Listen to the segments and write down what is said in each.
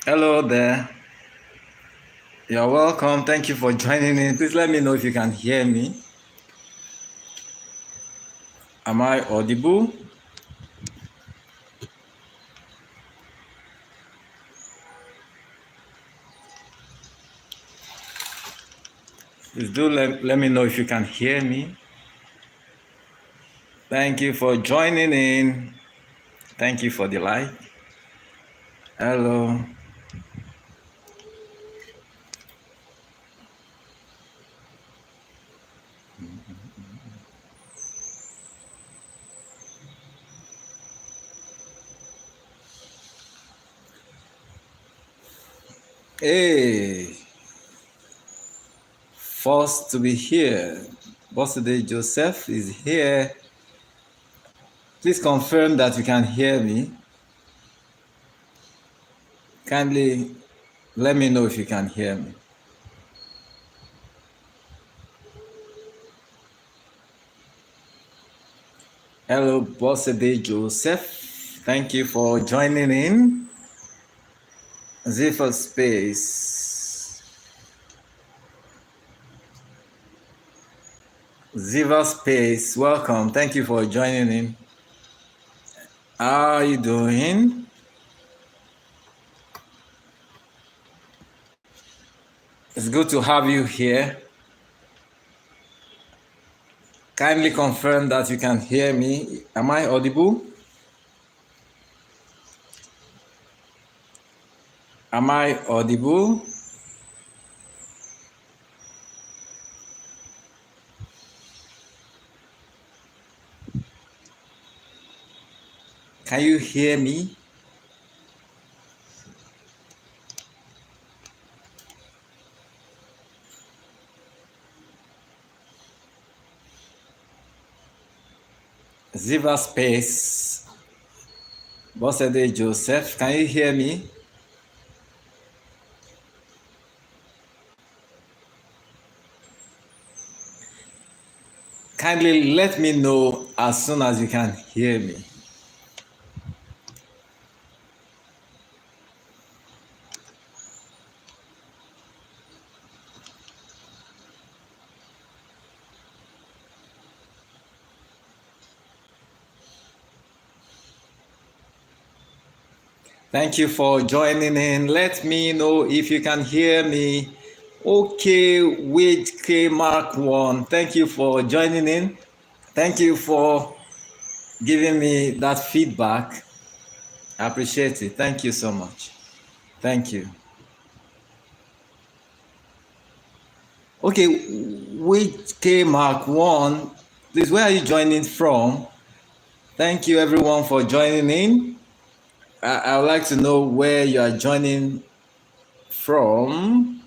Hello there. You're welcome. Thank you for joining in. Please let me know if you can hear me. Am I audible? Please do let me know if you can hear me. Thank you for joining in. Thank you for the like. Hello. Hey, first to be here. Birthday Joseph is here. Please confirm that you can hear me. Kindly let me know if you can hear me. Hello, Birthday Joseph. Thank you for joining in. Ziffer Space. Ziva Space, welcome. Thank you for joining in. How are you doing? It's good to have you here. Kindly confirm that you can hear me. Am I audible? Am I audible? Can you hear me? Ziva Space. Bossede Joseph, can you hear me? Kindly let me know as soon as you can hear me. Thank you for joining in. Let me know if you can hear me. Okay, with K Mark 1. Thank you for joining in. Thank you for giving me that feedback. I appreciate it. Thank you so much. Thank you. Okay, with K Mark 1, please, where are you joining from? Thank you everyone for joining in. I would like to know where you are joining from.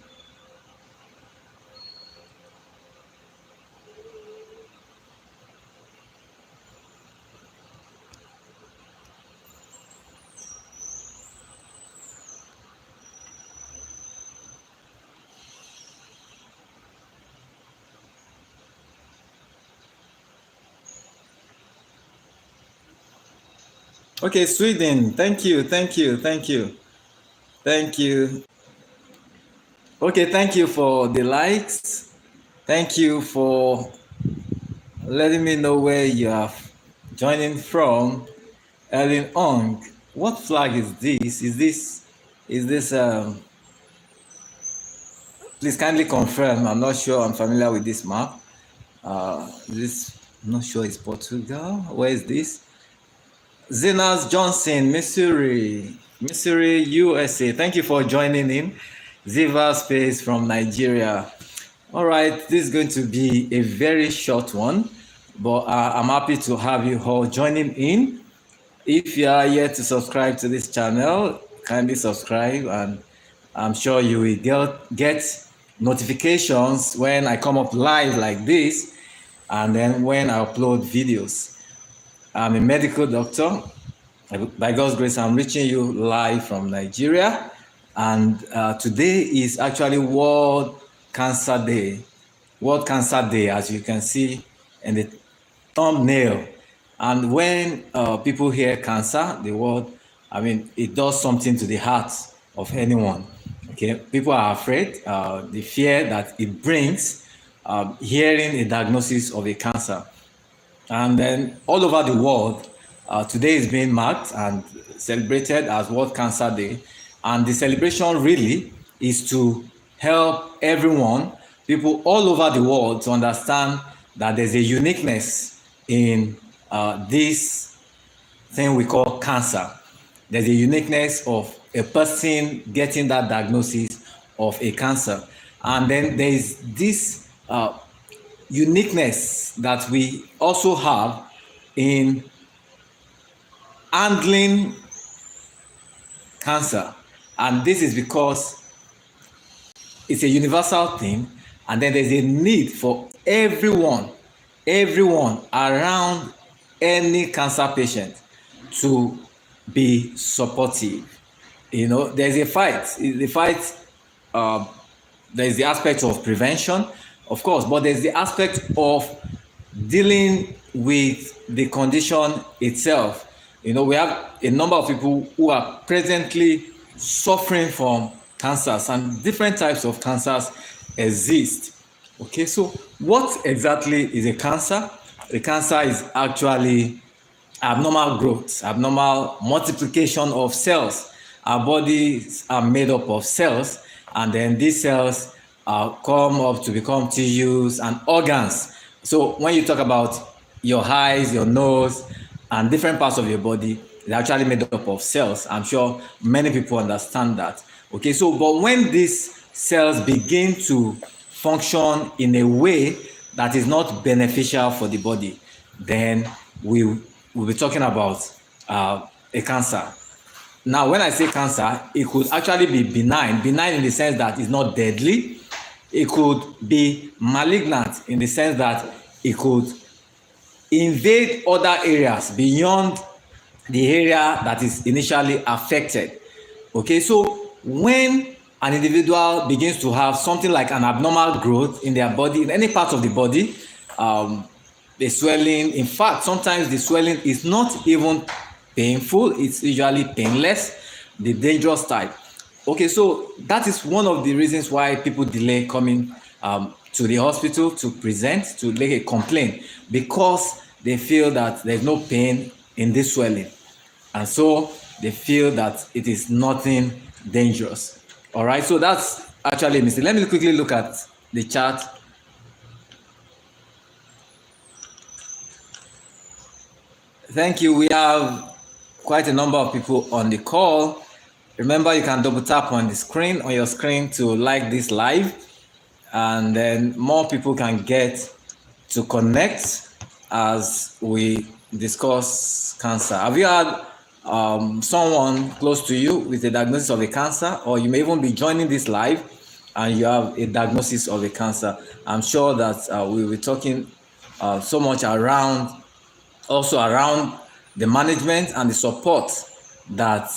Okay, Sweden. Thank you, thank you, thank you, thank you. Okay, thank you for the likes. Thank you for letting me know where you are joining from. Ellen Ong, what flag is this? Is this please kindly confirm. I'm not sure I'm familiar with this map. I'm not sure it's Portugal. Where is this? Zenas Johnson, Missouri, USA. Thank you for joining in. Ziva Space from Nigeria. All right, this is going to be a very short one, but I'm happy to have you all joining in. If you are yet to subscribe to this channel, kindly subscribe, and I'm sure you will get notifications when I come up live like this, and then when I upload videos. I'm a medical doctor. By God's grace, I'm reaching you live from Nigeria. And today is actually World Cancer Day. World Cancer Day, as you can see in the thumbnail. And when people hear cancer, it does something to the heart. of anyone. Okay, people are afraid, the fear that it brings, hearing a diagnosis of a cancer. And then all over the world, today is being marked and celebrated as World Cancer Day. And the celebration really is to help everyone, people all over the world, to understand that there's a uniqueness in this thing we call cancer. There's a uniqueness of a person getting that diagnosis of a cancer. And then there's this uniqueness that we also have in handling cancer. And this is because it's a universal thing, and then there's a need for everyone around any cancer patient to be supportive. You know, there's a fight. The fight, there's the aspect of prevention, of course, but there's the aspect of dealing with the condition itself. You know, we have a number of people who are presently suffering from cancers, and different types of cancers exist. Okay, so what exactly is a cancer? A cancer is actually abnormal growth, abnormal multiplication of cells. Our bodies are made up of cells, and then these cells come up to become tissues and organs. So when you talk about your eyes, your nose, and different parts of your body, they're actually made up of cells. I'm sure many people understand that. Okay, so but when these cells begin to function in a way that is not beneficial for the body, then we'll be talking about a cancer. Now, when I say cancer, it could actually be benign in the sense that it's not deadly. It could be malignant in the sense that it could invade other areas beyond the area that is initially affected. Okay, so when an individual begins to have something like an abnormal growth in their body, in any part of the body, the swelling, in fact, sometimes the swelling is not even painful, it's usually painless, the dangerous type. Okay, so that is one of the reasons why people delay coming to the hospital to present, to make a complaint, because they feel that there's no pain in this swelling. And so they feel that it is nothing dangerous. All right, so that's actually a mistake. Let me quickly look at the chart. Thank you. We have quite a number of people on the call. Remember, you can double tap on the screen, on your screen, to like this live, and then more people can get to connect as we discuss cancer. Have you had someone close to you with a diagnosis of a cancer, or you may even be joining this live and you have a diagnosis of a cancer? I'm sure that we'll be talking so much around the management and the support that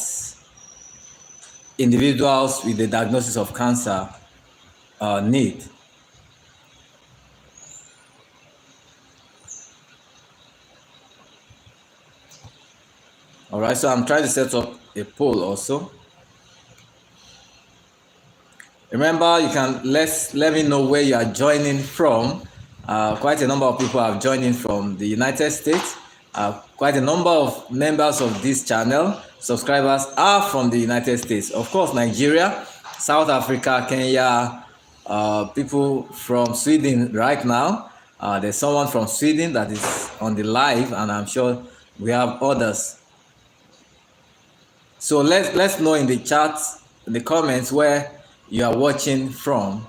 individuals with the diagnosis of cancer need. All right, so I'm trying to set up a poll also. Remember, you can let me know where you are joining from. Quite a number of people have joined in from the United States. Quite a number of members of this channel, subscribers, are from the United States. Of course, Nigeria, South Africa, Kenya, people from Sweden right now. There's someone from Sweden that is on the live, and I'm sure we have others. So let's know in the chat, in the comments, where you are watching from.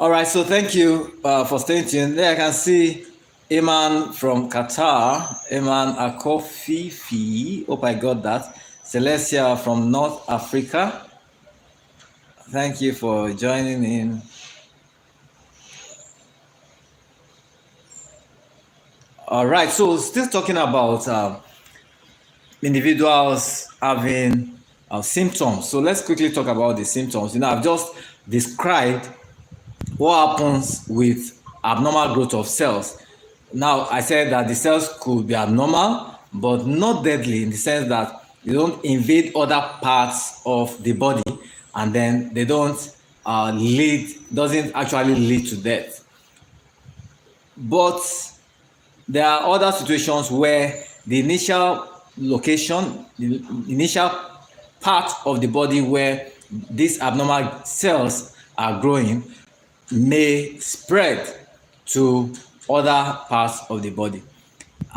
All right, so thank you for staying tuned. There I can see Iman from Qatar, Iman Akofifi, hope I got that. Celestia from North Africa. Thank you for joining in. All right, so still talking about individuals having symptoms. So let's quickly talk about the symptoms. I've just described what happens with abnormal growth of cells. Now, I said that the cells could be abnormal, but not deadly in the sense that they don't invade other parts of the body, and then they don't doesn't actually lead to death. But there are other situations where the initial location, the initial part of the body where these abnormal cells are growing may spread to other parts of the body.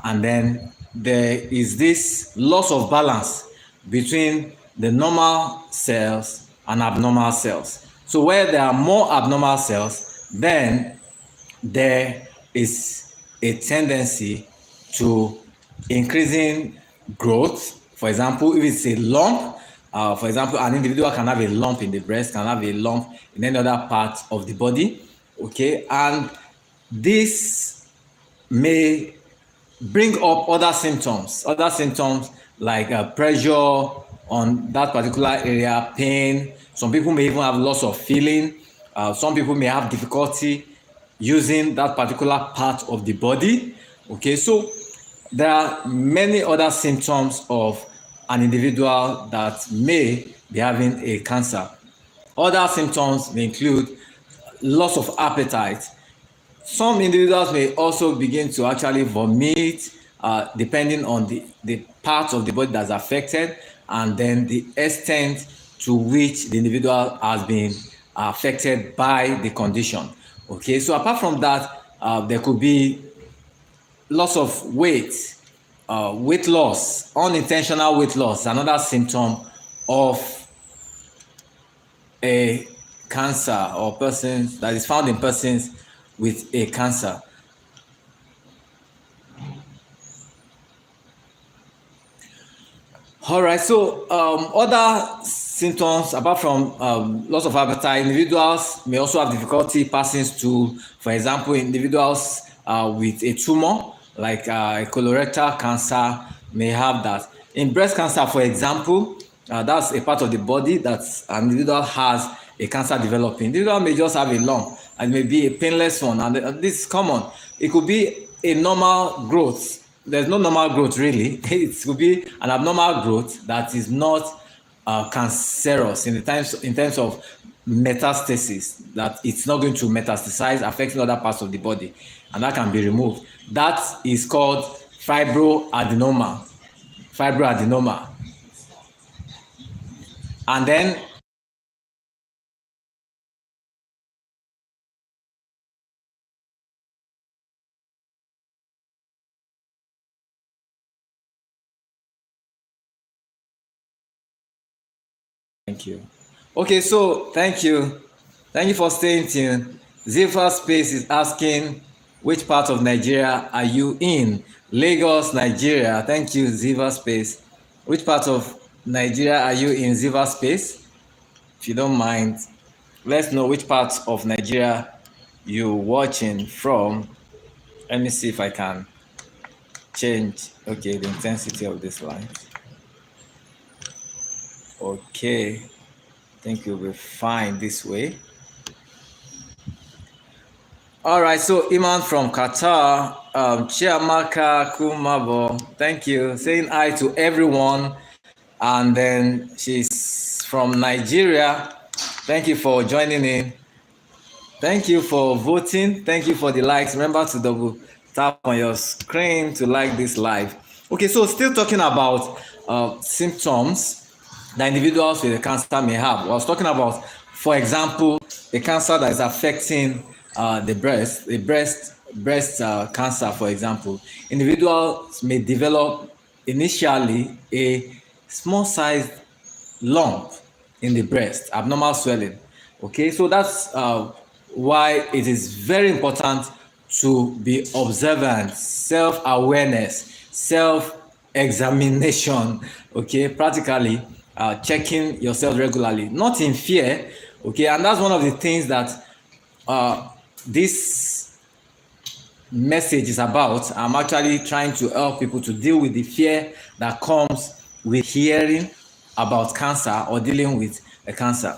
And then there is this loss of balance between the normal cells and abnormal cells. So where there are more abnormal cells, then there is a tendency to increasing growth. For example, if it's a lump, for example, an individual can have a lump in the breast, can have a lump in any other part of the body, okay? And this may bring up other symptoms like pressure on that particular area, pain. Some people may even have loss of feeling. Some people may have difficulty using that particular part of the body. Okay, so there are many other symptoms of an individual that may be having a cancer. Other symptoms may include loss of appetite. Some individuals may also begin to actually vomit, depending on the part of the body that's affected, and then the extent to which the individual has been affected by the condition. Okay, so apart from that, there could be loss of weight, weight loss, unintentional weight loss, another symptom of a cancer or persons that is found in persons with a cancer. All right, so other symptoms apart from loss of appetite, individuals may also have difficulty passing stool. For example, individuals with a tumor like a colorectal cancer may have that. In breast cancer, for example, that's a part of the body that an individual has a cancer developing. The individual may just have a lump and may be a painless one, and this is common. It could be a normal growth. There's no normal growth really. It could be an abnormal growth that is not cancerous in terms of metastasis, that it's not going to metastasize, affecting other parts of the body, and that can be removed. That is called fibroadenoma. Fibroadenoma. And then thank you. Okay, so thank you. Thank you for staying tuned. Ziffer Space is asking, which part of Nigeria are you in? Lagos, Nigeria. Thank you, Ziffer Space. Which part of Nigeria are you in, Ziffer Space? If you don't mind, let's know which part of Nigeria you're watching from. Let me see if I can change, okay, the intensity of this light. Okay, I think you'll be fine this way. All right, so Iman from Qatar, Chiamaka Kumabo, thank you, saying hi to everyone. And then she's from Nigeria. Thank you for joining in. Thank you for voting. Thank you for the likes. Remember to double tap on your screen to like this live. Okay, so still talking about symptoms that individuals with a cancer may have. I was talking about, for example, a cancer that is affecting the breast cancer, for example. Individuals may develop initially a small sized lump in the breast, abnormal swelling. Okay, so that's why it is very important to be observant, self-awareness, self-examination, okay, practically checking yourself regularly, not in fear, okay, and that's one of the things that this message is about. I'm actually trying to help people to deal with the fear that comes with hearing about cancer or dealing with a cancer.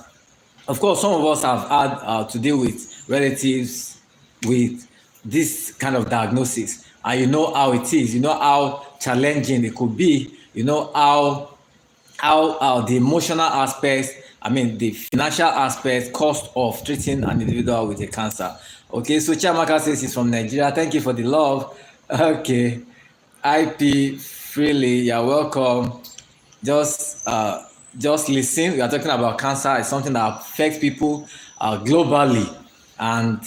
Of course, some of us have had to deal with relatives with this kind of diagnosis, and you know how it is. You know how challenging it could be. You know how the emotional aspects, I mean the financial aspect, cost of treating an individual with a cancer. Okay, so Chiamaka says he's from Nigeria. Thank you for the love. Okay, IP Freely, you're welcome. Just uh, just listen. We are talking about cancer. It's something that affects people globally, and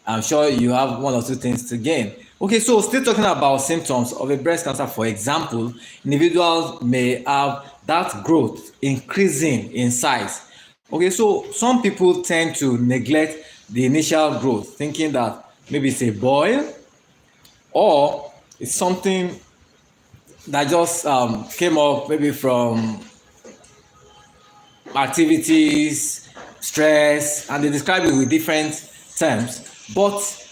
I'm sure you have one or two things to gain. Okay, so still talking about symptoms of a breast cancer. For example, individuals may have that growth increasing in size. Okay, so some people tend to neglect the initial growth, thinking that maybe it's a boil or it's something that just came up maybe from activities, stress, and they describe it with different terms. But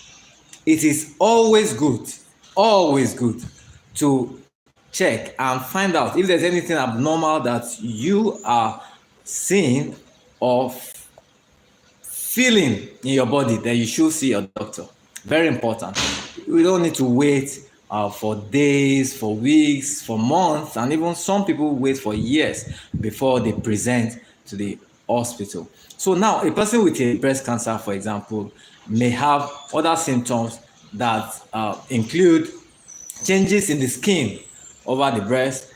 it is always good to check and find out if there's anything abnormal that you are seeing or feeling in your body, that you should see a doctor. Very important. We don't need to wait for days, for weeks, for months, and even some people wait for years before they present to the hospital. So now, a person with a breast cancer, for example, may have other symptoms that include changes in the skin over the breast,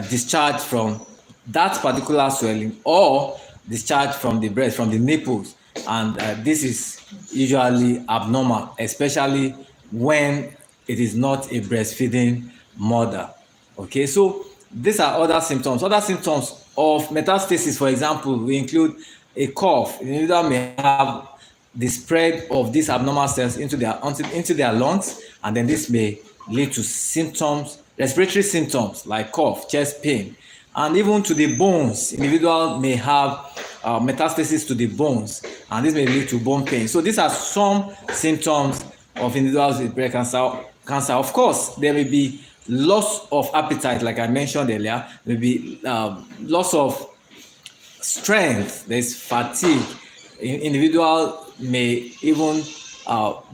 discharge from that particular swelling, or discharge from the breast, from the nipples. And this is usually abnormal, especially when it is not a breastfeeding mother. Okay, so these are other symptoms. Other symptoms of metastasis, for example, will include a cough. The individual may have the spread of these abnormal cells into their lungs, and then this may lead to symptoms, respiratory symptoms like cough, chest pain, and even to the bones. Individual may have metastasis to the bones, and this may lead to bone pain. So these are some symptoms of individuals with breast cancer. Of course, there may be loss of appetite, like I mentioned earlier, maybe loss of strength, there's fatigue. Individual may even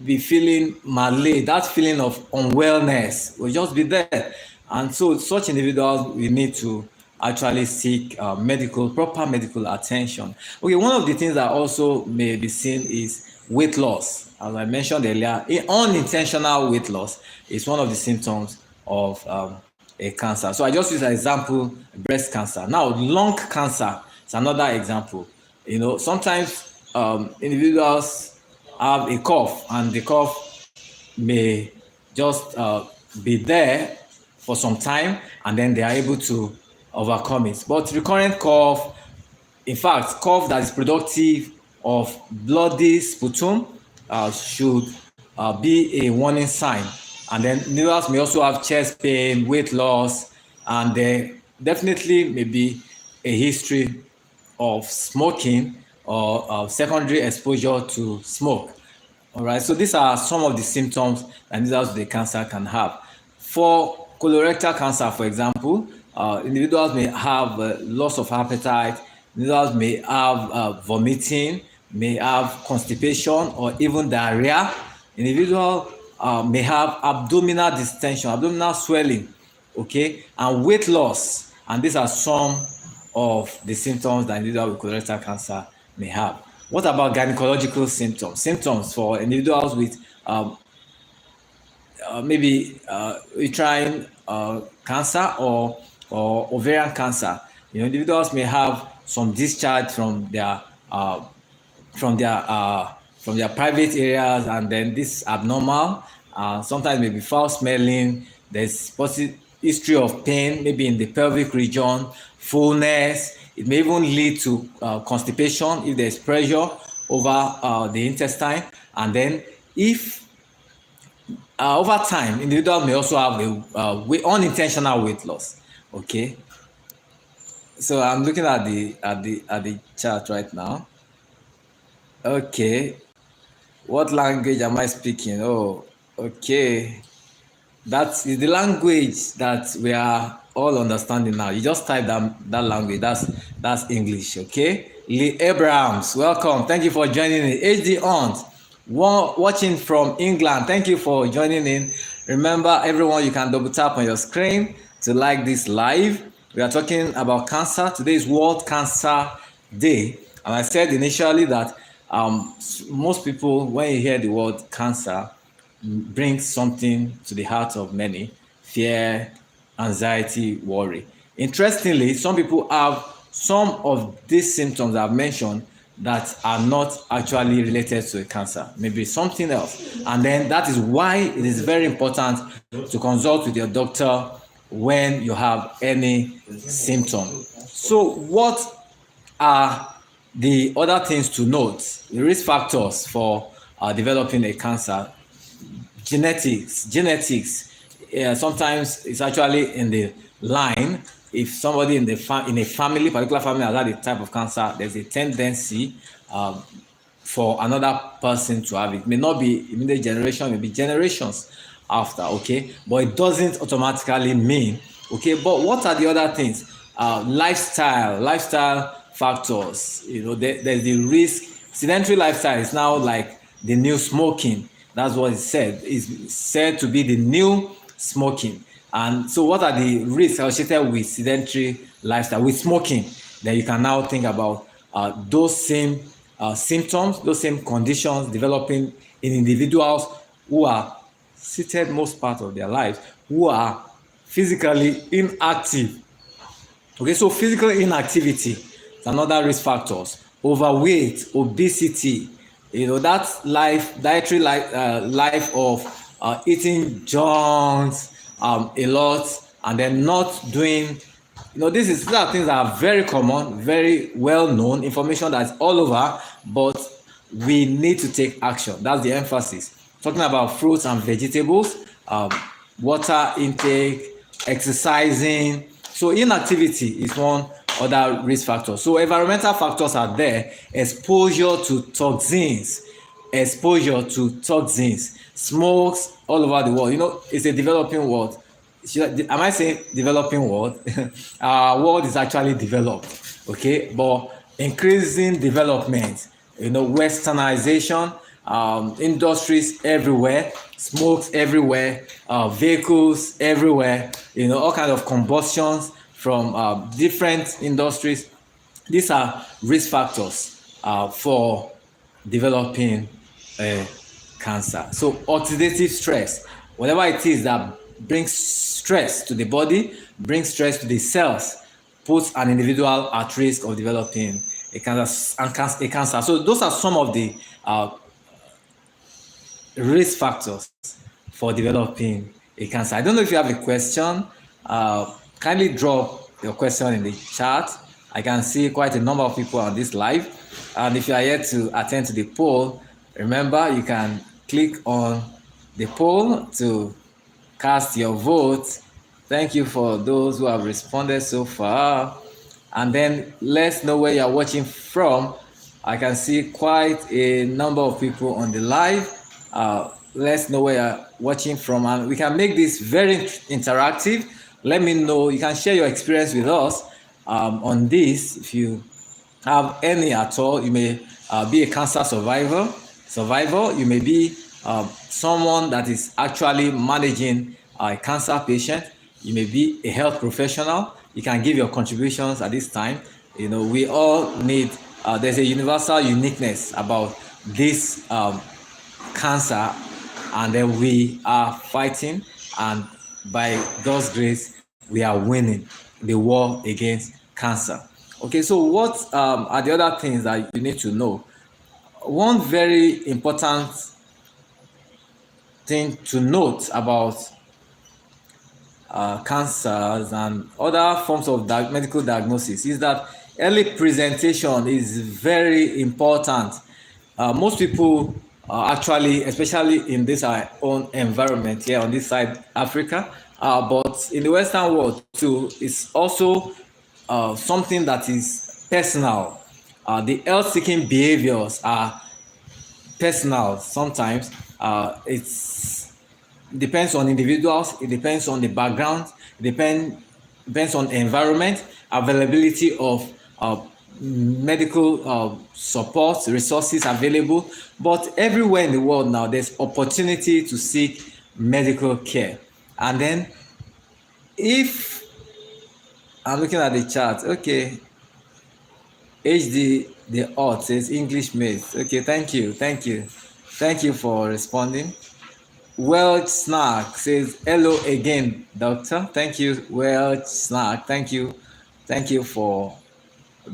be feeling malaise. That feeling of unwellness will just be there. And so such individuals, we need to actually seek proper medical attention. Okay, one of the things that also may be seen is weight loss. As I mentioned earlier, unintentional weight loss is one of the symptoms of a cancer. So I just use an example, breast cancer. Now, lung cancer is another example. You know, sometimes individuals have a cough, and the cough may just be there for some time, and then they are able to overcome it. But recurrent cough, in fact, cough that is productive of bloody sputum, should be a warning sign. And then individuals may also have chest pain, weight loss, and there definitely may be a history of smoking or secondary exposure to smoke. All right, so these are some of the symptoms that individuals with the cancer can have. For colorectal cancer, for example, individuals may have loss of appetite, individuals may have vomiting, may have constipation or even diarrhea. Individual may have abdominal distension, abdominal swelling, okay, and weight loss. And these are some of the symptoms that individuals with colorectal cancer may have. What about gynecological symptoms? Symptoms for individuals with maybe uterine cancer or ovarian cancer. You know, individuals may have some discharge from their private areas, and then this is abnormal. Sometimes maybe foul smelling. There's history of pain, maybe in the pelvic region, fullness. It may even lead to constipation if there's pressure over the intestine, and then if over time, individual may also have unintentional weight loss. Okay, so I'm looking at the chart right now. Okay, what language am I speaking? Oh, okay. That is the language that we are all understanding now. You just type that language. That's English, okay? Lee Abrahams, welcome. Thank you for joining in. HD Aunt, watching from England. Thank you for joining in. Remember, everyone, you can double tap on your screen to like this live. We are talking about cancer. Today is World Cancer Day. And I said initially that most people, when you hear the word cancer, brings something to the heart of many: fear, anxiety, worry. Interestingly, some people have some of these symptoms I've mentioned that are not actually related to a cancer, maybe something else. And then that is why it is very important to consult with your doctor when you have any symptom. So, what are the other things to note? The risk factors for developing a cancer. Genetics. Sometimes it's actually in the line. If somebody in a particular family has had a type of cancer, there's a tendency for another person to have it. It may not be immediate generation, maybe generations after. Okay, but it doesn't automatically mean. Okay, but what are the other things? Lifestyle factors. There's the risk. Sedentary lifestyle is now like the new smoking. That's what it said. It's said to be the new smoking. And so what are the risks associated with sedentary lifestyle, with smoking? Then you can now think about those same symptoms, those same conditions developing in individuals who are seated most part of their lives, who are physically inactive. Okay, so physical inactivity is another risk factors. Overweight, obesity, that dietary life of eating junks a lot, and then not doing, these are things that are very common, very well known, information that's all over, but we need to take action. That's the emphasis. Talking about fruits and vegetables, water intake, exercising. So inactivity is one other risk factor. So environmental factors are there: exposure to toxins, smokes all over the world. It's a developing world. Am I saying developing world? Our world is actually developed, okay, but increasing development, westernization, industries everywhere, smokes everywhere, vehicles everywhere, all kinds of combustions from different industries. These are risk factors for developing cancer. So oxidative stress, whatever it is that brings stress to the body, brings stress to the cells, puts an individual at risk of developing a cancer. So those are some of the risk factors for developing a cancer. I don't know if you have a question. Kindly drop your question in the chat. I can see quite a number of people on this live. And if you are yet to attend to the poll, remember you can click on the poll to cast your vote. Thank you for those who have responded so far. And then let's know where you're watching from. I can see quite a number of people on the live. Let's know where you're watching from, and we can make this very interactive. Let me know. You can share your experience with us on this. If you have any at all, you may be a cancer survivor. You may be someone that is actually managing a cancer patient. You may be a health professional. You can give your contributions at this time. We all need, there's a universal uniqueness about this cancer, and then we are fighting, and by God's grace, we are winning the war against cancer. Okay, so what are the other things that you need to know? One very important thing to note about cancers and other forms of medical diagnosis is that early presentation is very important. most people actually, especially in this our own environment here on this side, Africa, but in the Western world too, it's also something that is personal. The health-seeking behaviors are personal sometimes. It's depends on individuals, it depends on the background, it depends on environment, availability of medical support, resources available. But everywhere in the world now, there's opportunity to seek medical care. And then if I'm looking at the chart, okay, HD the odd says English mate. Okay, thank you for responding. Welch Snack says hello again, doctor. Thank you, Welch Snack. Thank you for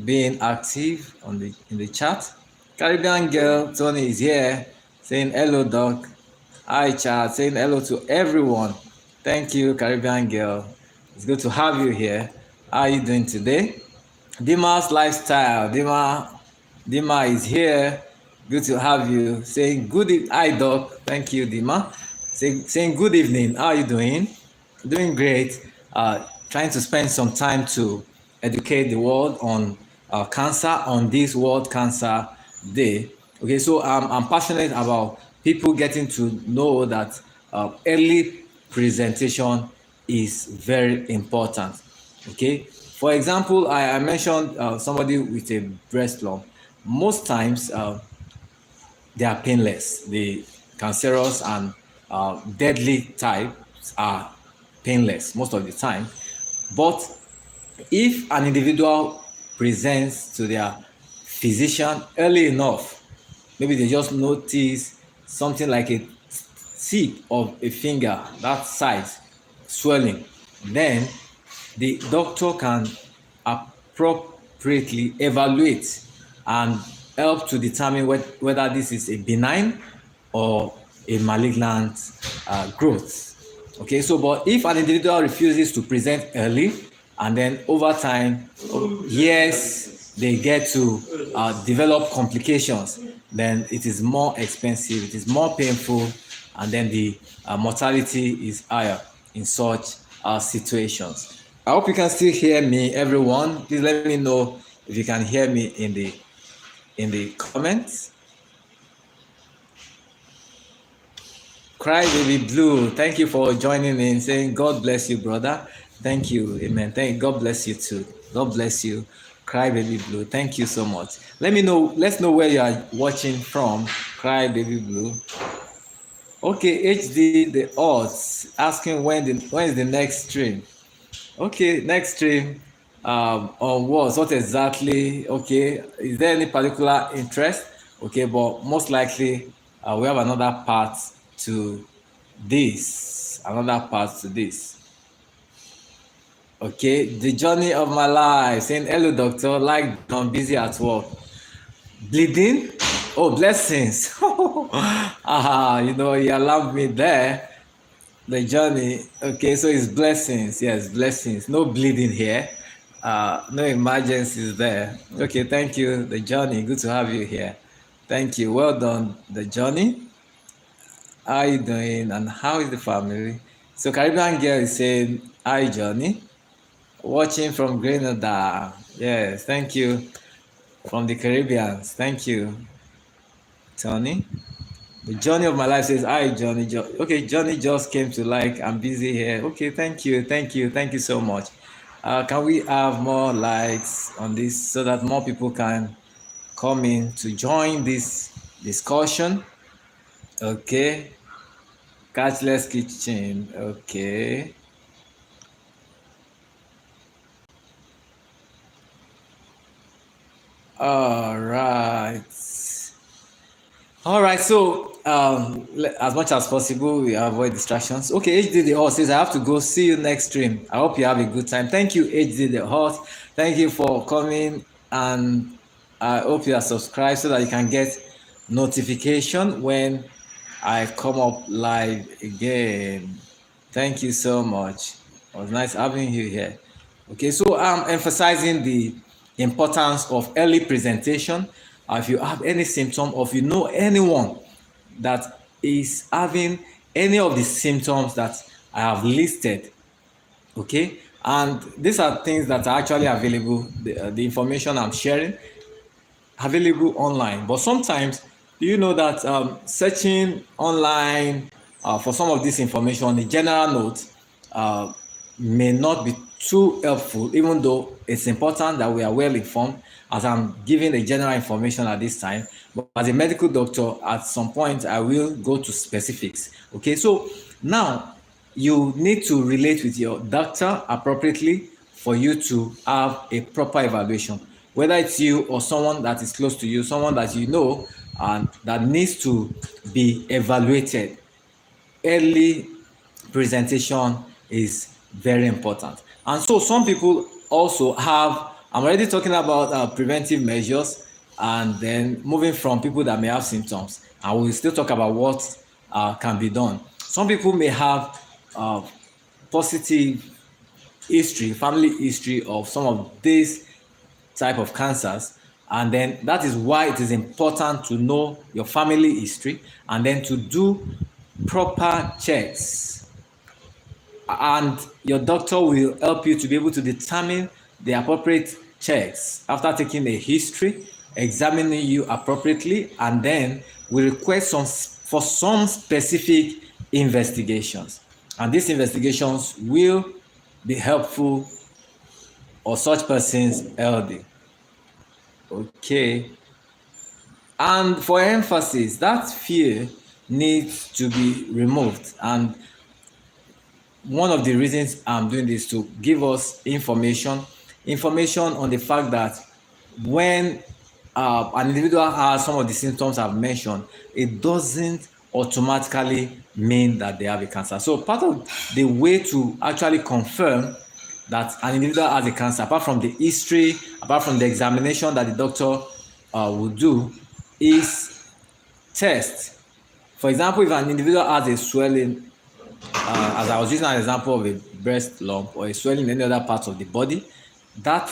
being active on the in the chat. Caribbean girl Tony is here saying hello, doc. Hi, chat. Saying hello to everyone. Thank you, Caribbean girl. It's good to have you here. How are you doing today? Dima's lifestyle. Dima is here. Good to have you. Saying hi doc. Thank you, Dima. Saying good evening. How are you doing? Doing great. Trying to spend some time to educate the world on cancer on this World Cancer Day. Okay, so I'm passionate about people getting to know that early presentation is very important. Okay, for example, I mentioned somebody with a breast lump. Most times they are painless. The cancerous and deadly types are painless most of the time. But if an individual presents to their physician early enough, maybe they just notice something like a tip of a finger that size swelling, then the doctor can appropriately evaluate and help to determine whether this is a benign or a malignant growth. Okay, so but if an individual refuses to present early and then over time, yes, they get to develop complications, then it is more expensive, it is more painful, and then the mortality is higher in such situations. I hope you can still hear me, everyone. Please let me know if you can hear me in the comments. Cry Baby Blue, thank you for joining in, saying God bless you, brother. Thank you, amen. God bless you too. God bless you. Cry Baby Blue, thank you so much. Let's know where you are watching from. Cry Baby Blue. Okay, HD the odds asking when is the next stream. Okay, next stream on what exactly? Okay, is there any particular interest? Okay, but most likely we have another part to this. Okay, the journey of my life. Saying hello, doctor. Like I'm busy at work. Bleeding? Oh, blessings. You alarmed me there. The journey. Okay, so it's blessings. Yes, blessings. No bleeding here. No emergencies there. Okay, thank you, the journey. Good to have you here. Thank you. Well done, the journey. How are you doing? And how is the family? So Caribbean girl is saying, hi, Johnny. Watching from Grenada. Yes, thank you. From the Caribbeans. Thank you, Tony. The journey of my life says, hi, Johnny. Okay, Johnny just came to like, I'm busy here. Okay, thank you so much. Can we have more likes on this so that more people can come in to join this discussion? Okay. Catchless Kitchen. Okay. All right. All right. So, as much as possible, we avoid distractions. Okay, HD the Horse says, I have to go. See you next stream. I hope you have a good time. Thank you, HD the Horse. Thank you for coming. And I hope you are subscribed so that you can get notification when I come up live again. Thank you so much. It was nice having you here. Okay, so I'm emphasizing the importance of early presentation if you have any symptom, or if you know anyone that is having any of the symptoms that I have listed, okay, and these are things that are actually available, the information I'm sharing available online. But sometimes, do you know that searching online for some of this information, the general note, uh, may not be too helpful, even though it's important that we are well informed, as I'm giving the general information at this time. But as a medical doctor, at some point, I will go to specifics. Okay, so now you need to relate with your doctor appropriately for you to have a proper evaluation, whether it's you or someone that is close to you, someone that you know and that needs to be evaluated. Early presentation is very important. And so some people also have, I'm already talking about preventive measures, and then moving from people that may have symptoms, and we'll still talk about what can be done. Some people may have positive history, family history of some of these type of cancers, and then that is why it is important to know your family history and then to do proper checks, and your doctor will help you to be able to determine the appropriate checks after taking a history, examining you appropriately, and then we request for some specific investigations, and these investigations will be helpful or such person's healthy. Okay. And for emphasis, that fear needs to be removed. And one of the reasons I'm doing this to give us information on the fact that when an individual has some of the symptoms I've mentioned, it doesn't automatically mean that they have a cancer. So part of the way to actually confirm that an individual has a cancer, apart from the history, apart from the examination that the doctor will do, is test. For example, if an individual has a swelling, as I was using an example of a breast lump or a swelling in any other part of the body, that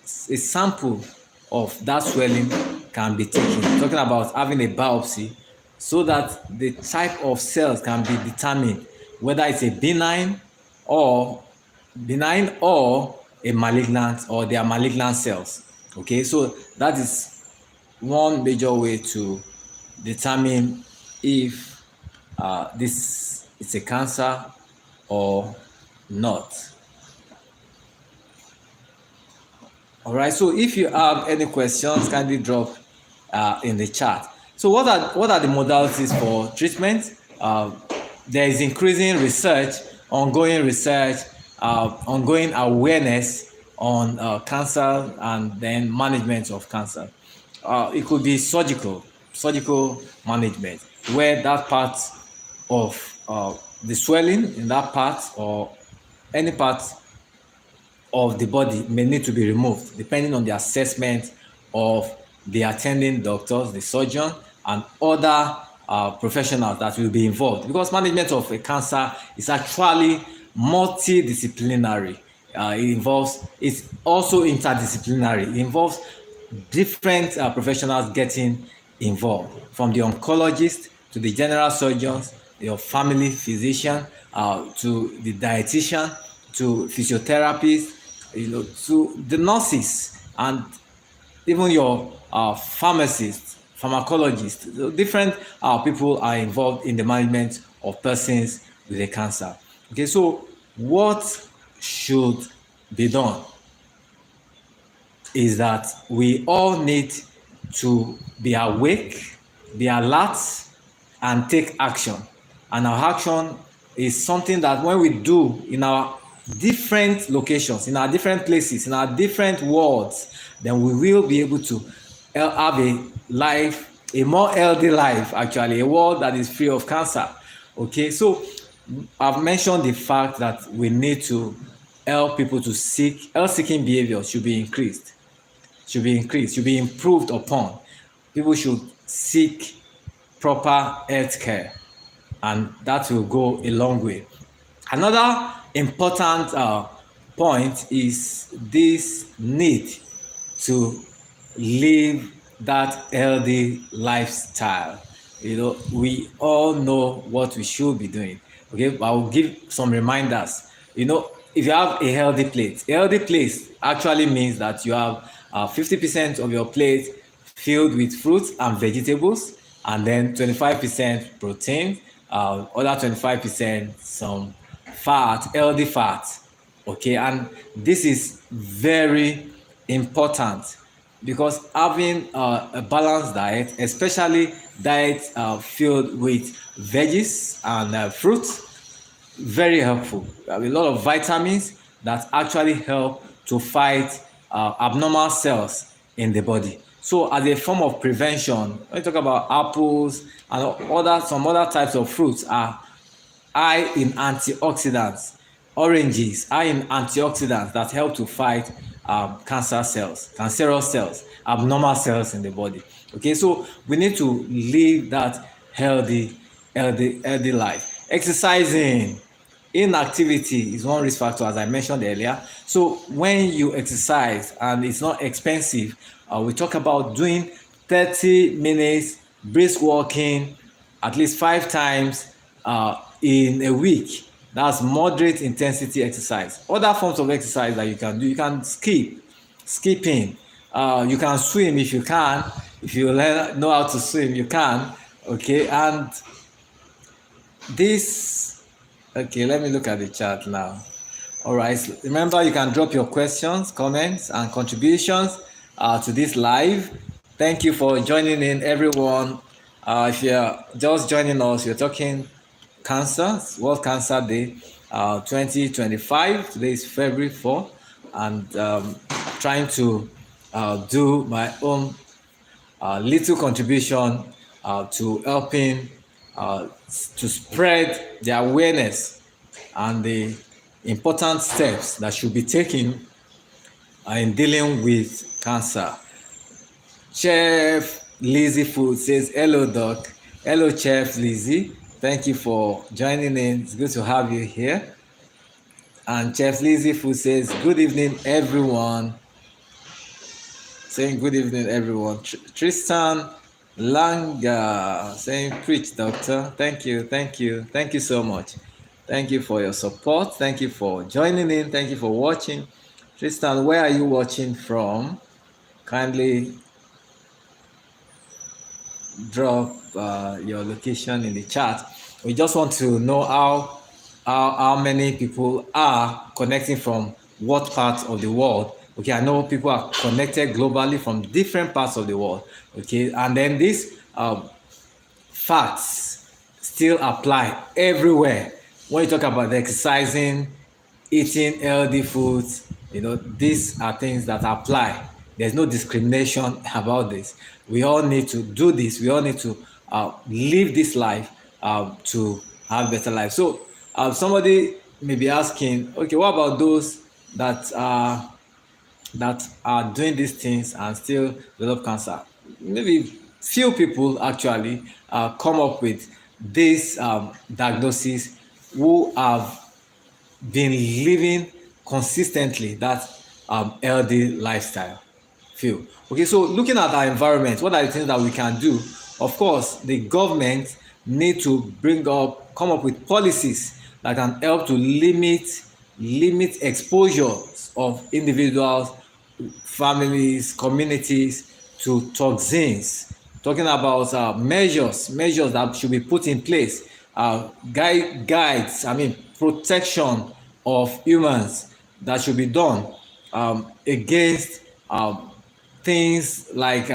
a sample of that swelling can be taken. Talking about having a biopsy, so that the type of cells can be determined, whether it's a or benign or a malignant, or they are malignant cells. Okay, so that is one major way to determine if this is a cancer or not. All right, so if you have any questions, kindly drop in the chat. So what are the modalities for treatment? There is increasing research, ongoing awareness on cancer and then management of cancer. It could be surgical management, where that part of the swelling in that part or any part of the body may need to be removed, depending on the assessment of the attending doctors, the surgeon, and other professionals that will be involved. Because management of a cancer is actually multidisciplinary. It's also interdisciplinary. It involves different professionals getting involved, from the oncologist to the general surgeons, your family physician, to the dietitian, to physiotherapists, to the nurses, and even your pharmacists, pharmacologists. So different people are involved in the management of persons with a cancer. Okay, so what should be done is that we all need to be awake, be alert, and take action. And our action is something that when we do in our different locations, in our different places, in our different worlds, then we will be able to have a more healthy life, actually, a world that is free of cancer. Okay, so I've mentioned the fact that we need to help people to health-seeking behavior should be increased, should be improved upon. People should seek proper health care, and that will go a long way. Another important point is this need to live that healthy lifestyle. We all know what we should be doing. Okay, but I'll give some reminders. If you have a healthy plate actually means that you have 50% of your plate filled with fruits and vegetables, and then 25% protein, other 25% some fat, healthy fat. Okay, and this is very important because having a balanced diet, especially diet filled with veggies and fruits, very helpful. There are a lot of vitamins that actually help to fight abnormal cells in the body. So as a form of prevention, when you talk about apples and some other types of fruits are high in antioxidants. Oranges high in antioxidants that help to fight cancerous cells, abnormal cells in the body. Okay, so we need to live that healthy life. Exercising, inactivity is one risk factor, as I mentioned earlier. So when you exercise and it's not expensive, we talk about doing 30 minutes brisk walking at least 5 times in a week. That's moderate intensity exercise. Other forms of exercise that you can do, you can skipping. You can swim if you can. If you know how to swim, you can. Okay, and this, okay, let me look at the chat now. All right, remember you can drop your questions, comments, and contributions to this live. Thank you for joining in, everyone. If you're just joining us, you're talking cancer, World Cancer Day 2025. Today is February 4, and trying to do my own little contribution to helping to spread the awareness and the important steps that should be taken in dealing with cancer. Chef Lizzie Food says, hello, Doc. Hello, Chef Lizzie. Thank you for joining in. It's good to have you here. And Chef Lizzie Food says, good evening, everyone. Saying good evening, everyone. Tristan Langa saying, preach, doctor. Thank you. Thank you so much. Thank you for your support. Thank you for joining in. Thank you for watching. Tristan, where are you watching from? Kindly drop your location in the chat. We just want to know how many people are connecting from what part of the world. Okay, I know people are connected globally from different parts of the world. Okay, and then these facts still apply everywhere. When you talk about exercising, eating healthy foods, these are things that apply. There's no discrimination about this. We all need to do this. We all need to live this life to have better life. So somebody may be asking, okay, what about those that are doing these things and still develop cancer? Maybe few people actually come up with this diagnosis who have been living consistently that healthy lifestyle. Few. Okay, so looking at our environment, what are the things that we can do? Of course, the government need to come up with policies that can help to limit exposures of individuals, families, communities to toxins. Talking about measures that should be put in place, guides, protection of humans that should be done against things like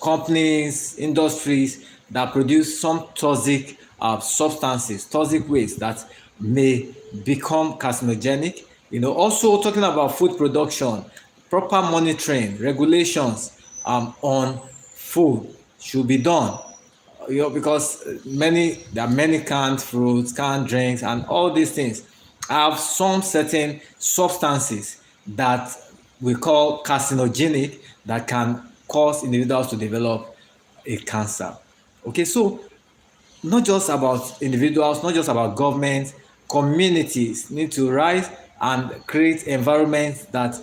companies, industries that produce some toxic substances, toxic waste that may become carcinogenic. Also talking about food production, proper monitoring, regulations on food should be done. Because there are many canned fruits, canned drinks, and all these things have some certain substances that we call carcinogenic that can cause individuals to develop a cancer. Okay, so not just about individuals, not just about government, communities need to rise and create environments that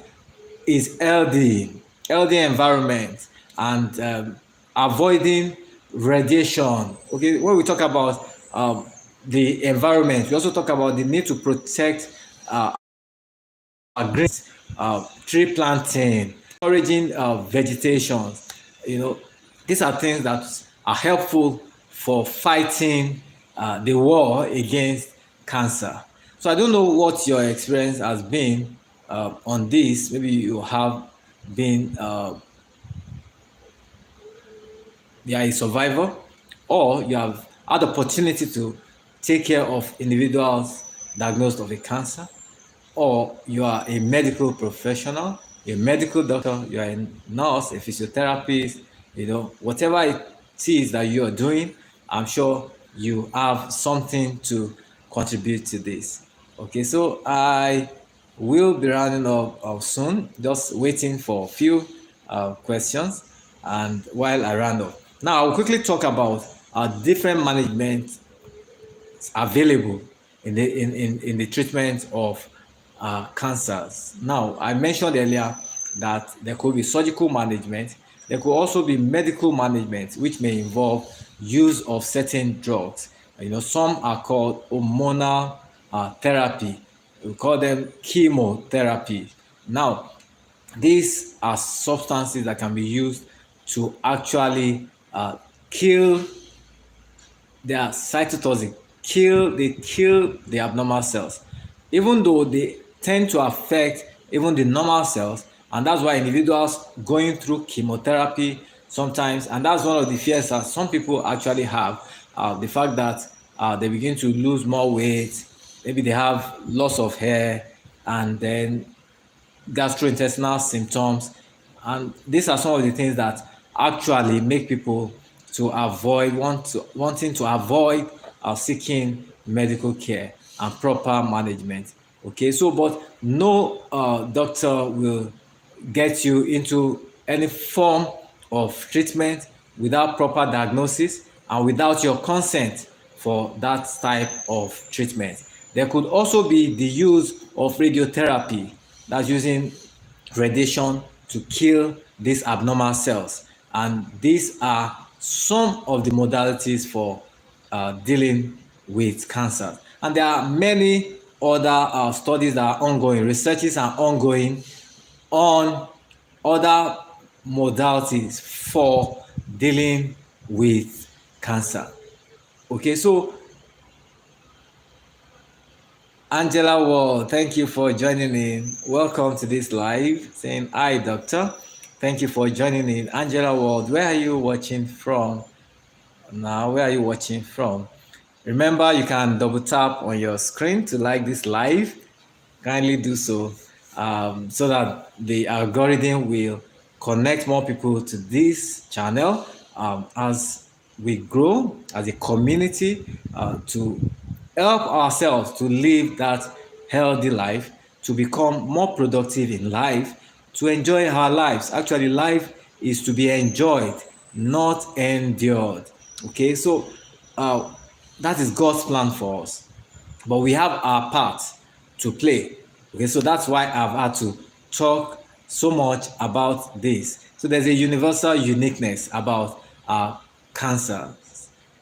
is healthy environment and avoiding radiation. Okay, when we talk about the environment, we also talk about the need to protect green, tree planting, encouraging vegetation. You know, these are things that are helpful for fighting the war against cancer. So I don't know what your experience has been on this. Maybe you have been you are a survivor, or you have had the opportunity to take care of individuals diagnosed of a cancer, or you are a medical professional, a medical doctor, you are a nurse, a physiotherapist, whatever it is that you are doing, I'm sure you have something to contribute to this. Okay, so I will be rounding up soon, just waiting for a few questions, and while I round up. Now, I'll quickly talk about different management available in the treatment of cancers. Now, I mentioned earlier that there could be surgical management. There could also be medical management, which may involve use of certain drugs. Some are called hormonal therapy. We call them chemotherapy. Now, these are substances that can be used to actually kill their cytotoxic, kill the abnormal cells, even though they tend to affect even the normal cells. And that's why individuals going through chemotherapy sometimes, and that's one of the fears that some people actually have, the fact that they begin to lose more weight, maybe they have loss of hair, and then gastrointestinal symptoms. And these are some of the things that actually make people to avoid wanting to avoid seeking medical care and proper management. Okay, so but no doctor will get you into any form of treatment without proper diagnosis and without your consent for that type of treatment. There could also be the use of radiotherapy, that's using radiation to kill these abnormal cells. And these are some of the modalities for dealing with cancer. And there are many other studies that are ongoing, researches are ongoing on other modalities for dealing with cancer. Okay, so Angela Wall, thank you for joining in. Welcome to this live. Saying hi, doctor. Thank you for joining in. Angela Wall, where are you watching from? Now, where are you watching from? Remember, you can double tap on your screen to like this live. Kindly do so, so that the algorithm will connect more people to this channel as we grow as a community to help ourselves to live that healthy life, to become more productive in life, to enjoy our lives. Actually, life is to be enjoyed, not endured. Okay, so that is God's plan for us. But we have our part to play. Okay, so that's why I've had to talk so much about this. So there's a universal uniqueness about cancer.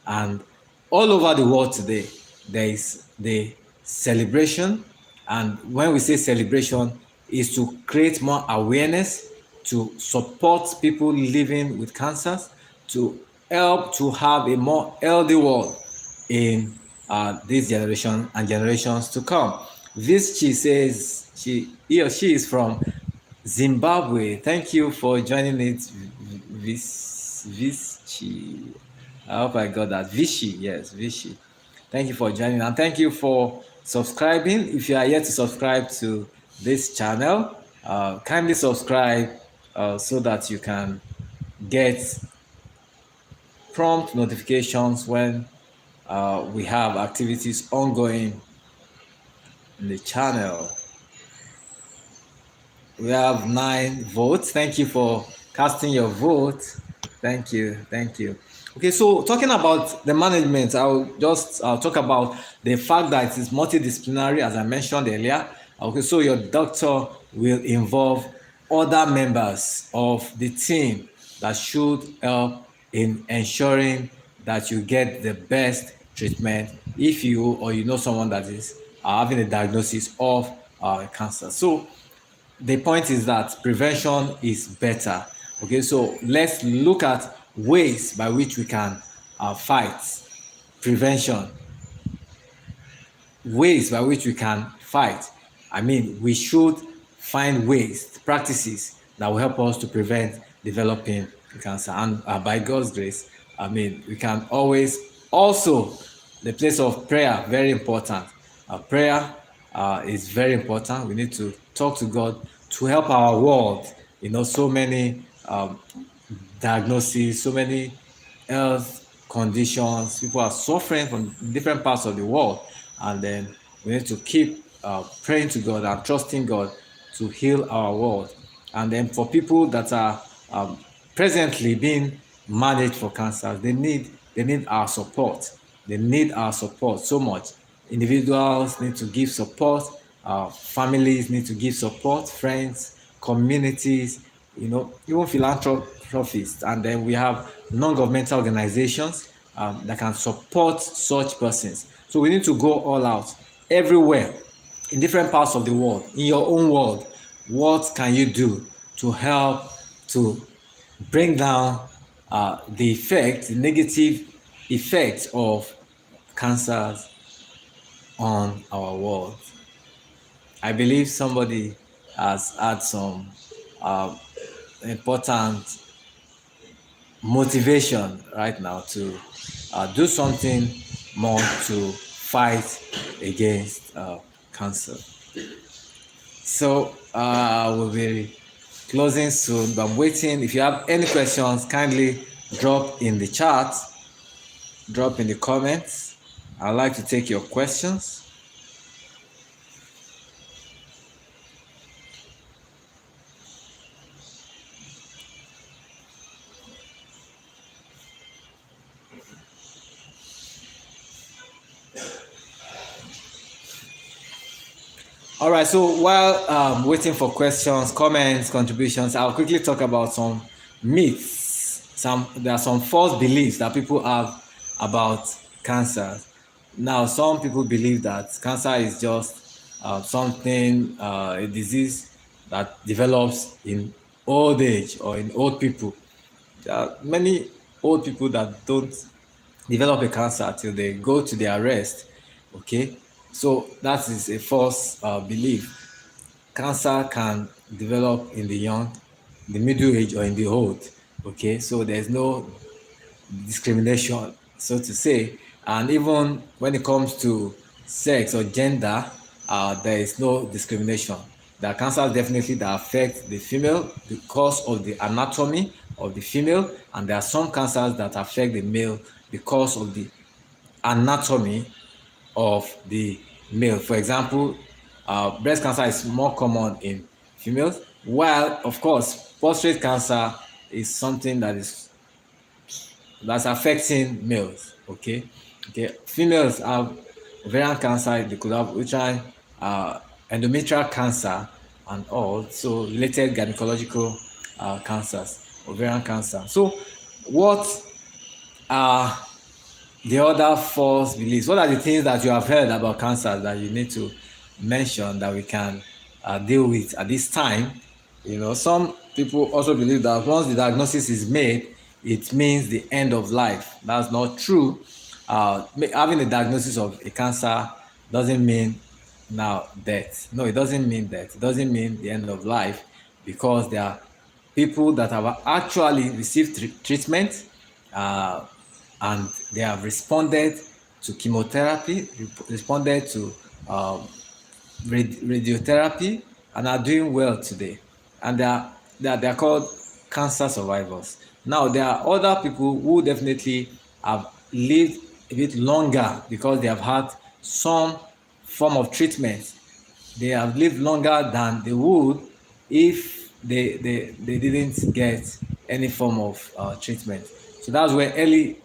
And all over the world today, there is the celebration. And when we say celebration, is to create more awareness, to support people living with cancers, to help to have a more healthy world in this generation and generations to come. This she says he or she is from Zimbabwe. Thank you for joining it, Vischi. I hope I got that. Vichy, yes, Vichy. Thank you for joining and thank you for subscribing. If you are yet to subscribe to this channel, kindly subscribe so that you can get prompt notifications when we have activities ongoing in the channel. We have 9 votes. Thank you for casting your vote. Thank you. Okay, so talking about the management, I'll just talk about the fact that it is multidisciplinary, as I mentioned earlier. Okay, so your doctor will involve other members of the team. that should help in ensuring that you get the best treatment if you or you know someone that is having a diagnosis of cancer. So the point is that prevention is better. Okay, so let's look at ways by which we can fight prevention, ways by which we can fight. I mean, we should find ways, practices that will help us to prevent developing cancer. And by God's grace, I mean, we can always also, the place of prayer, very important. Prayer is very important. We need to talk to God to help our world. You know, so many diagnoses, so many health conditions. People are suffering from different parts of the world, and then we need to keep praying to God and trusting God to heal our world. And then for people that are presently being managed for cancer, they need our support. They need our support so much. Individuals need to give support. Families need to give support. Friends, communities, even philanthropists, and then we have non-governmental organizations that can support such persons. So we need to go all out everywhere, in different parts of the world, in your own world. What can you do to help to bring down the negative effects of cancers on our world? I believe somebody has had some important motivation right now to do something more to fight against cancer. So we'll be closing soon, but I'm waiting. If you have any questions, kindly drop in the chat, drop in the comments. I'd like to take your questions. All right, so while waiting for questions, comments, contributions, I'll quickly talk about some myths. There are some false beliefs that people have about cancer. Now, some people believe that cancer is just something, a disease that develops in old age or in old people. There are many old people that don't develop a cancer till they go to their rest. Okay, so that is a false belief. Cancer can develop in the young, the middle age, or in the old. Okay, so there's no discrimination, so to say. And even when it comes to sex or gender, there is no discrimination. There are cancers definitely that affect the female because of the anatomy of the female, and there are some cancers that affect the male because of the anatomy of the male. For example, breast cancer is more common in females, while of course prostate cancer is something that's affecting males. Okay, females have ovarian cancer, they could have uterine endometrial cancer and all, so related gynecological cancers, ovarian cancer. So what are the other false beliefs? What are the things that you have heard about cancer that you need to mention that we can deal with at this time? Some people also believe that once the diagnosis is made, it means the end of life. That's not true. Having a diagnosis of a cancer doesn't mean now death. No, it doesn't mean death. It doesn't mean the end of life, because there are people that have actually received treatment and they have responded to chemotherapy, responded to radiotherapy, and are doing well today. And they are called cancer survivors. Now, there are other people who definitely have lived a bit longer because they have had some form of treatment. They have lived longer than they would if they didn't get any form of treatment. So that's where early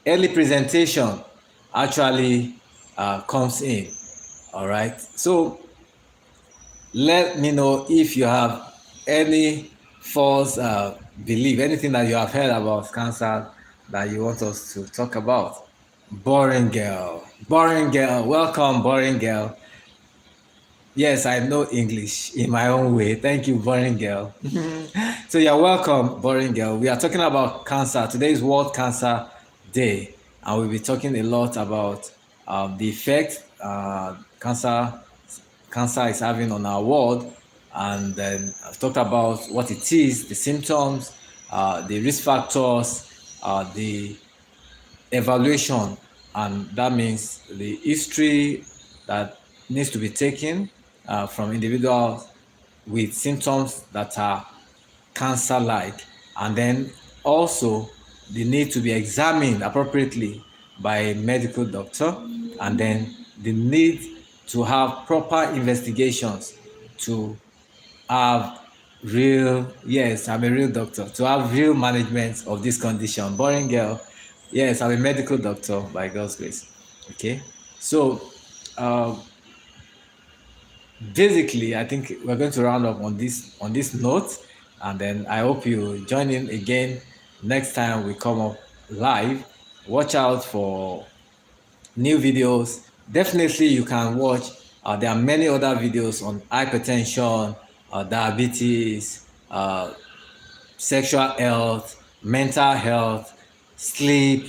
presentation actually comes in. All right, so let me know if you have any false belief, anything that you have heard about cancer that you want us to talk about. Boring girl. Boring girl. Welcome, boring girl. Yes, I know English in my own way. Thank you, boring girl. So you're welcome, boring girl. We are talking about cancer. Today is World Cancer Day, and we'll be talking a lot about the effect cancer is having on our world, and then I've talked about what it is, the symptoms, the risk factors, the evaluation, and that means the history that needs to be taken from individuals with symptoms that are cancer-like, and then also the need to be examined appropriately by a medical doctor, and then the need to have proper investigations to have yes, I'm a real doctor, to have real management of this condition. Boring girl. Yes, I'm a medical doctor by God's grace. Okay. So basically, I think we're going to round up on this note, and then I hope you join in again next time we come up live. Watch out for new videos. Definitely, you can watch. There are many other videos on hypertension, diabetes, sexual health, mental health, sleep.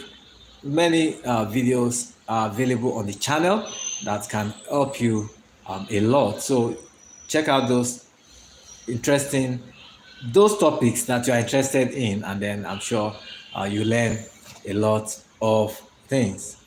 Many videos are available on the channel that can help you a lot. So check out those topics that you are interested in, and then I'm sure you learn a lot of things.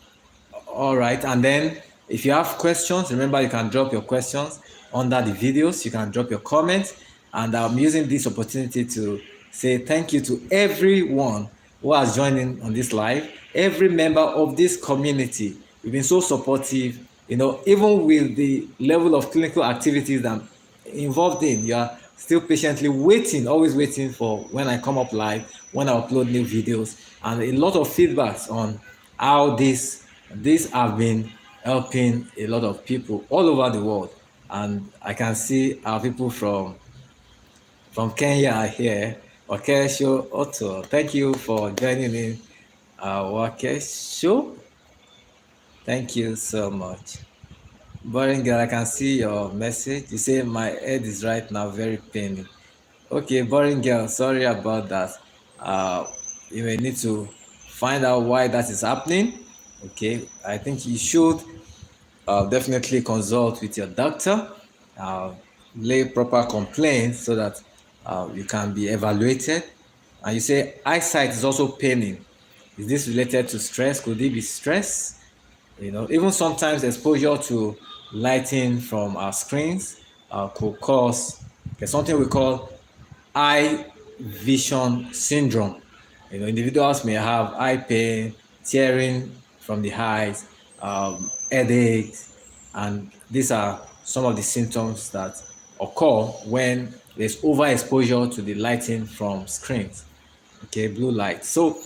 All right, and then if you have questions, remember you can drop your questions under the videos. You can drop your comments, and I'm using this opportunity to say thank you to everyone who has joined in on this live, every member of this community. You've been so supportive, even with the level of clinical activities that I'm involved in. You are still patiently waiting, always waiting for when I come up live, when I upload new videos, and a lot of feedbacks on how these have been helping a lot of people all over the world. And I can see our people from Kenya here. Wakesho Otto, thank you for joining in. Wakesho, thank you so much. Boring girl, I can see your message. You say my head is right now very paining. Okay, boring girl, sorry about that. You may need to find out why that is happening. Okay, I think you should definitely consult with your doctor, uh, lay proper complaints so that you can be evaluated. And you say eyesight is also paining. Is this related to stress? Could it be stress? Even sometimes exposure to lighting from our screens could cause something we call eye vision syndrome. Individuals may have eye pain, tearing from the eyes, headaches, and these are some of the symptoms that occur when there's overexposure to the lighting from screens, okay, blue light. So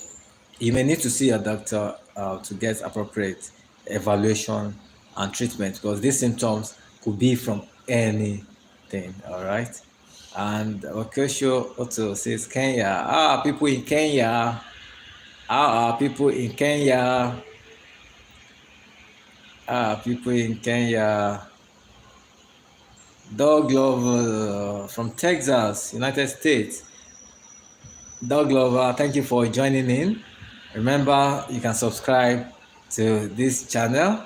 you may need to see a doctor to get appropriate evaluation and treatment, because these symptoms could be from anything. All right. And Okesho also says Kenya. People in Kenya. People in Kenya. People in Kenya. Dog Lover from Texas, United States. Dog Lover, thank you for joining in. Remember, you can subscribe to this channel,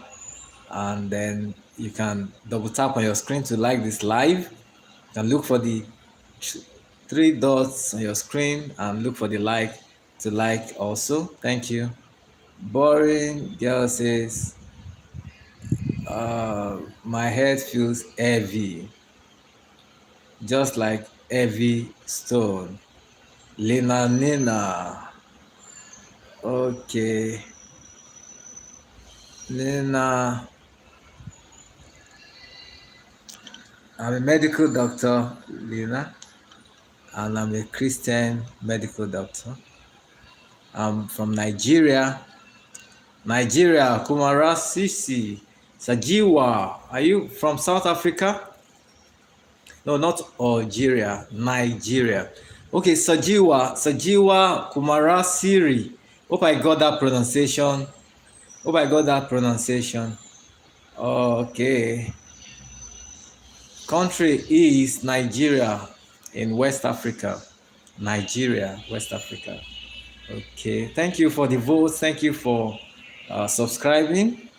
and then you can double tap on your screen to like this live. You can look for the three dots on your screen and look for the like to like also. Thank you. Boring girl says, my head feels heavy, just like heavy stone. Lina Nina. Okay. Lina. I'm a medical doctor, Lina, and I'm a Christian medical doctor. I'm from Nigeria. Kumarasisi, Sajiwa. Are you from South Africa? No, not Algeria, Nigeria. Okay, Sajiwa Kumarasiri. Hope I got that pronunciation. Okay. Country is Nigeria in West Africa. Nigeria, West Africa. Okay. Thank you for the votes. Thank you for subscribing.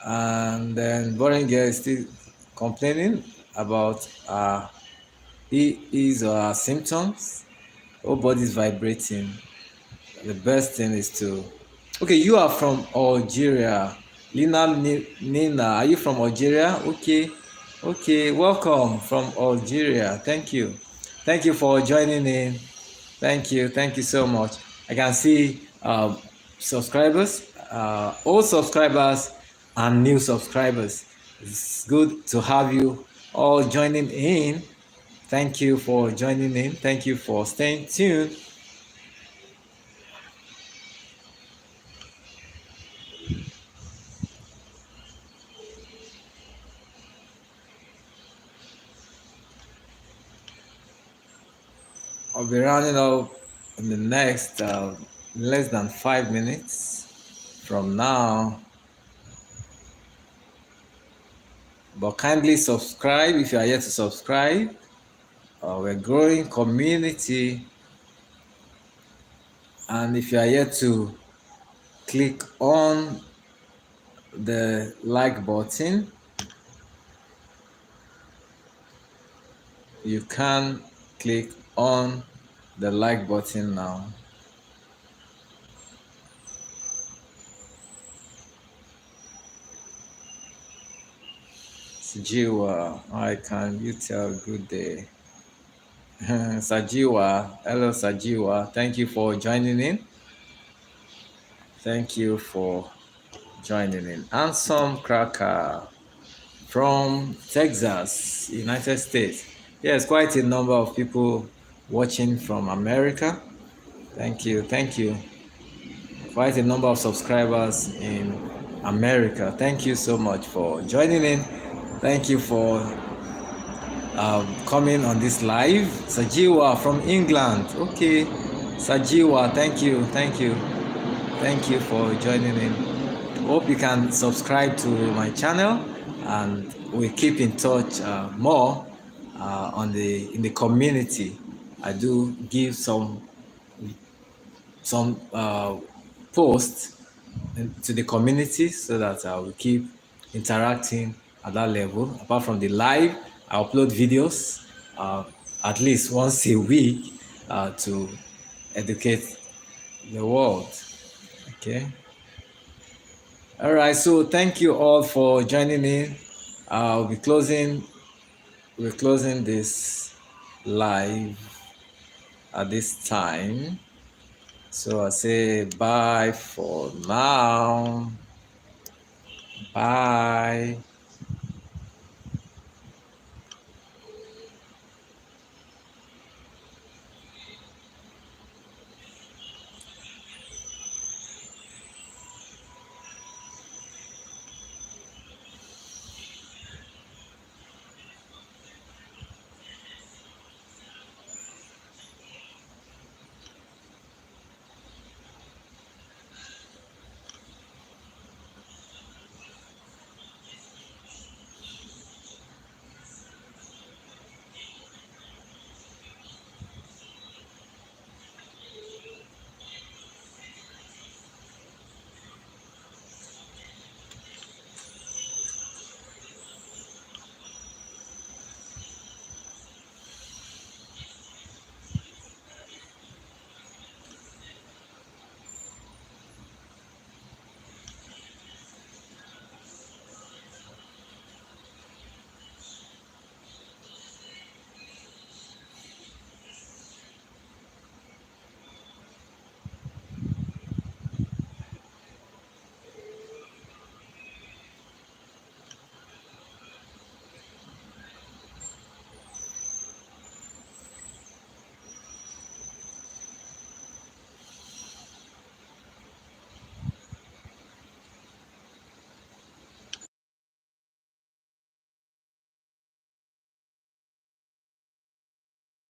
And then Boring Girl is still complaining about his or her symptoms. Whole body's vibrating. The best thing is to. Okay, you are from Algeria. Nina, are you from Algeria? Okay, welcome from Algeria. Thank you for joining in. Thank you so much. I can see subscribers, old subscribers, and new subscribers. It's good to have you all joining in. Thank you for joining in. Thank you for staying tuned. I'll be rounding up in the next less than 5 minutes from now. But kindly subscribe if you are yet to subscribe. We're a growing community, and if you are yet to click on the like button, you can click on the like button now. Sajiwa, I can you tell good day. Sajiwa, hello Sajiwa, thank you for joining in. Thank you for joining in. Handsome Cracker from Texas, United States. Yes, quite a number of people watching from America. Thank you. Quite a number of subscribers in America. Thank you so much for joining in. Thank you for coming on this live. Sajiwa from England. Okay, Sajiwa, thank you for joining in. Hope you can subscribe to my channel, and we keep in touch more in the community. I do give some posts to the community so that we keep interacting at that level. Apart from the live, I upload videos at least once a week to educate the world. Okay. All right. So thank you all for joining in. We're closing this live at this time. So I say bye for now. Bye.